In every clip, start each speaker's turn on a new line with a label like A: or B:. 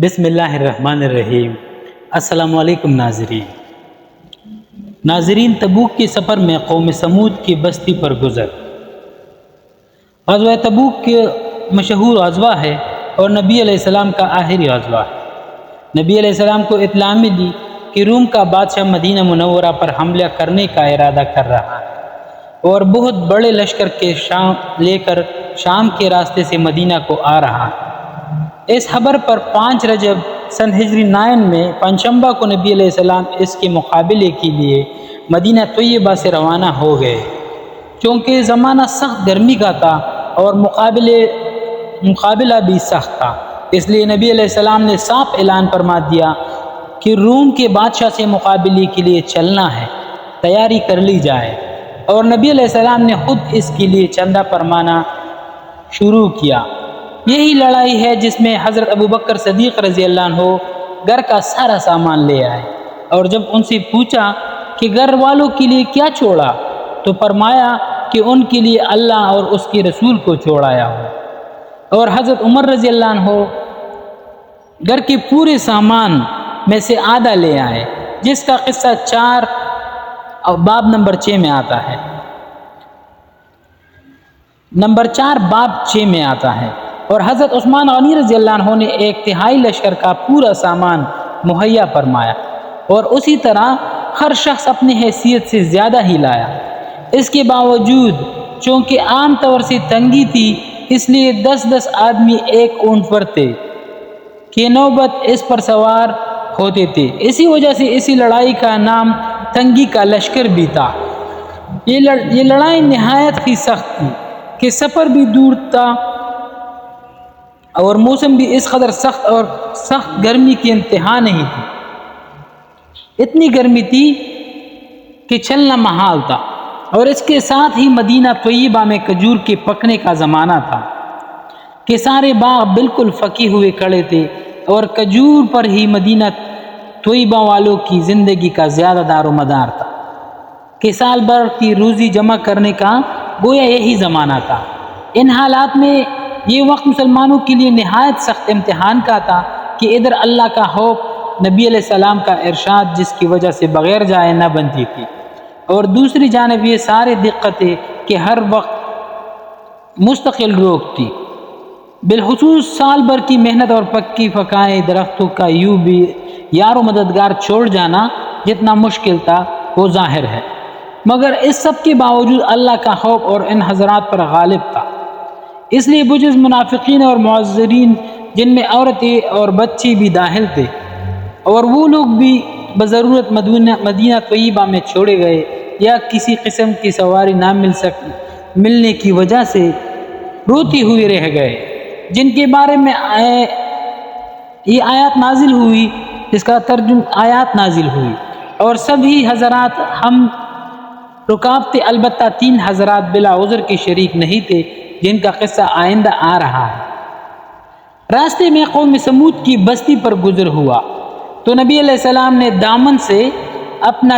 A: بسم اللہ الرحمن الرحیم۔ السلام علیکم ناظرین، تبوک کے سفر میں قوم سمود کی بستی پر گزر۔ غزوہ تبوک کے مشہور غزوہ ہے اور نبی علیہ السلام کا آخری غزوہ ہے۔ نبی علیہ السلام کو اطلاع ملی کہ روم کا بادشاہ مدینہ منورہ پر حملہ کرنے کا ارادہ کر رہا ہے اور بہت بڑے لشکر کے لے کر شام کے راستے سے مدینہ کو آ رہا ہے۔ اس خبر پر 5 رجب سن ہجری 9 میں پنجشنبہ کو نبی علیہ السلام اس کے مقابلے کے لیے مدینہ طیبہ سے روانہ ہو گئے۔ چونکہ زمانہ سخت گرمی کا تھا اور مقابلہ بھی سخت تھا، اس لیے نبی علیہ السلام نے صاف اعلان فرما دیا کہ روم کے بادشاہ سے مقابلے کے لیے چلنا ہے، تیاری کر لی جائے۔ اور نبی علیہ السلام نے خود اس کے لیے چندہ فرمانا شروع کیا۔ یہی لڑائی ہے جس میں حضرت ابوبکر صدیق رضی اللہ عنہ گھر کا سارا سامان لے آئے، اور جب ان سے پوچھا کہ گھر والوں کے لیے کیا چھوڑا تو فرمایا کہ ان کے لیے اللہ اور اس کے رسول کو چھوڑایا ہو۔ اور حضرت عمر رضی اللہ عنہ گھر کے پورے سامان میں سے آدھا لے آئے، جس کا قصہ 4 باب نمبر 6 میں آتا ہے۔ نمبر 4 باب 6 میں آتا ہے۔ اور حضرت عثمان غنی رضی اللہ عنہ نے 1/3 لشکر کا پورا سامان مہیا فرمایا، اور اسی طرح ہر شخص اپنی حیثیت سے زیادہ ہی لایا۔ اس کے باوجود چونکہ عام طور سے تنگی تھی، اس لیے 10 آدمی ایک اونٹ پر تھے کہ نوبت اس پر سوار ہوتے تھے۔ اسی وجہ سے اسی لڑائی کا نام تنگی کا لشکر بھی تھا۔ یہ لڑائی نہایت ہی سخت تھی کہ سفر بھی دور تھا اور موسم بھی اس قدر سخت گرمی کی انتہا نہیں تھی۔ اتنی گرمی تھی کہ چلنا محال تھا، اور اس کے ساتھ ہی مدینہ طیبہ میں کھجور کے پکنے کا زمانہ تھا کہ سارے باغ بالکل پکے ہوئے کھڑے تھے، اور کھجور پر ہی مدینہ طیبہ والوں کی زندگی کا زیادہ دار و مدار تھا کہ سال بھر کی روزی جمع کرنے کا گویا یہی زمانہ تھا۔ ان حالات میں یہ وقت مسلمانوں کے لیے نہایت سخت امتحان کا تھا کہ ادھر اللہ کا خوف، نبی علیہ السلام کا ارشاد جس کی وجہ سے بغیر جائے نہ بنتی تھی، اور دوسری جانب یہ سارے دقتیں کہ ہر وقت مستقل روک تھی، بالخصوص سال بھر کی محنت اور پکی پکائے درختوں کا یوں بھی یار و مددگار چھوڑ جانا جتنا مشکل تھا وہ ظاہر ہے، مگر اس سب کے باوجود اللہ کا خوف اور ان حضرات پر غالب تھا۔ اس لیے بجز منافقین اور معذرین، جن میں عورتیں اور بچے بھی داخل تھے، اور وہ لوگ بھی بضرورت مدینہ طیبہ میں چھوڑے گئے یا کسی قسم کی سواری نہ ملنے کی وجہ سے روتے ہوئے رہ گئے، جن کے بارے میں یہ آیات نازل ہوئی، اس کا آیات نازل ہوئی۔ اور سبھی حضرات ہم رکاوٹیں، البتہ 3 حضرات بلا عذر کے شریک نہیں تھے، جن کا قصہ آئندہ آ رہا ہے۔ راستے میں قوم سمود کی بستی پر گزر ہوا تو نبی علیہ السلام نے دامن سے اپنا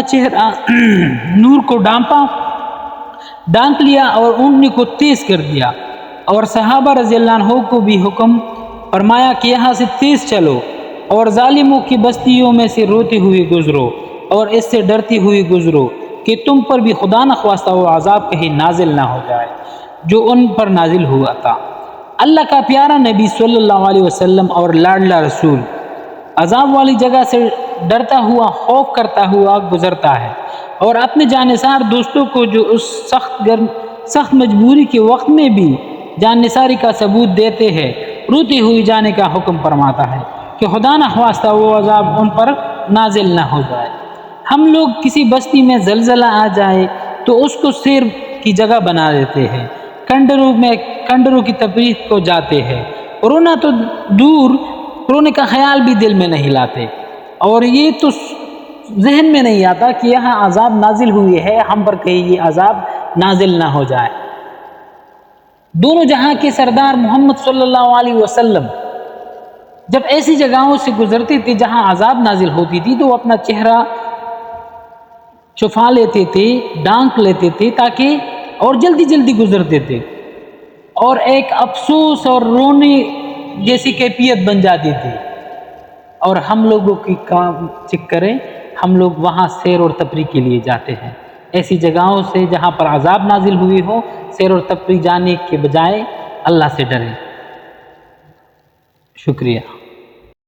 A: چہرہ نور کو ڈھانپ لیا اور اونٹنی کو تیز کر دیا، اور صحابہ رضی اللہ عنہ کو بھی حکم فرمایا کہ یہاں سے تیز چلو اور ظالموں کی بستیوں میں سے روتے ہوئے گزرو، اور اس سے ڈرتے ہوئے گزرو کہ تم پر بھی خدا نخواستہ وہ عذاب کہیں نازل نہ ہو جائے جو ان پر نازل ہوا تھا۔ اللہ کا پیارا نبی صلی اللہ علیہ وسلم اور لاڈلا رسول عذاب والی جگہ سے ڈرتا ہوا، خوف کرتا ہوا گزرتا ہے، اور اپنے جانثار دوستوں کو جو اس سخت مجبوری کے وقت میں بھی جانثاری کا ثبوت دیتے ہیں، روتے ہوئے جانے کا حکم فرماتا ہے کہ خدا نخواستہ وہ عذاب ان پر نازل نہ ہو جائے۔ ہم لوگ کسی بستی میں زلزلہ آ جائے تو اس کو سیر کی جگہ بنا دیتے ہیں، کنڈروں کی تفریح کو جاتے ہیں، رونا تو دور، رونے کا خیال بھی دل میں نہیں لاتے، اور یہ تو ذہن میں نہیں آتا کہ یہاں عذاب نازل ہوئی ہے، ہم پر کہیں یہ عذاب نازل نہ ہو جائے۔ دونوں جہاں کے سردار محمد صلی اللہ علیہ وسلم جب ایسی جگہوں سے گزرتے تھے جہاں عذاب نازل ہوتی تھی تو وہ اپنا چہرہ چھپا لیتے تھے، ڈھانپ لیتے تھے تاکہ اور جلدی گزرتے تھے، اور ایک افسوس اور جیسی کیفیت بن جاتی تھی، اور ہم لوگوں کی کام چیک کریں، ہم لوگ وہاں سیر اور تفریح کے لیے جاتے ہیں۔ ایسی جگہوں سے جہاں پر عذاب نازل ہوئی ہو، سیر اور تفریح جانے کے بجائے اللہ سے ڈریں۔ شکریہ۔